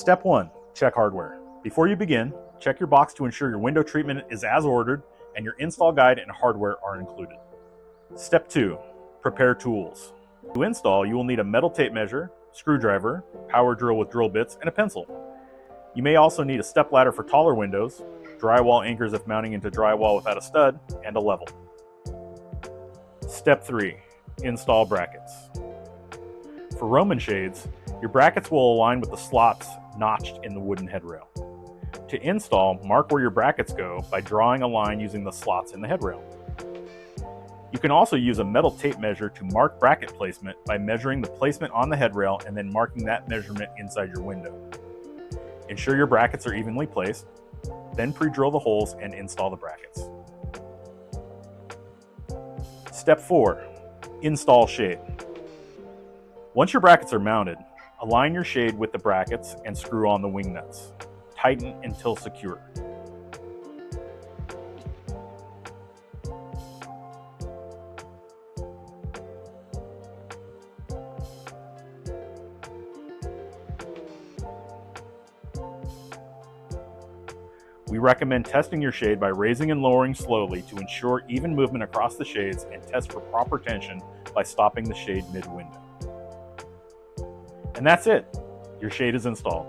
Step 1. Check hardware. Before you begin, check your box to ensure your window treatment is as ordered and your install guide and hardware are included. Step 2. Prepare tools. To install, you will need a metal tape measure, screwdriver, power drill with drill bits, and a pencil. You may also need a step ladder for taller windows, drywall anchors if mounting into drywall without a stud, and a level. Step 3. Install brackets. For Roman shades, your brackets will align with the slots notched in the wooden headrail. To install, mark where your brackets go by drawing a line using the slots in the headrail. You can also use a metal tape measure to mark bracket placement by measuring the placement on the headrail and then marking that measurement inside your window. Ensure your brackets are evenly placed, then pre-drill the holes and install the brackets. Step 4. Install shade. Once your brackets are mounted, align your shade with the brackets and screw on the wing nuts. Tighten until secure. We recommend testing your shade by raising and lowering slowly to ensure even movement across the shades and test for proper tension by stopping the shade mid-window. And that's it. Your shade is installed.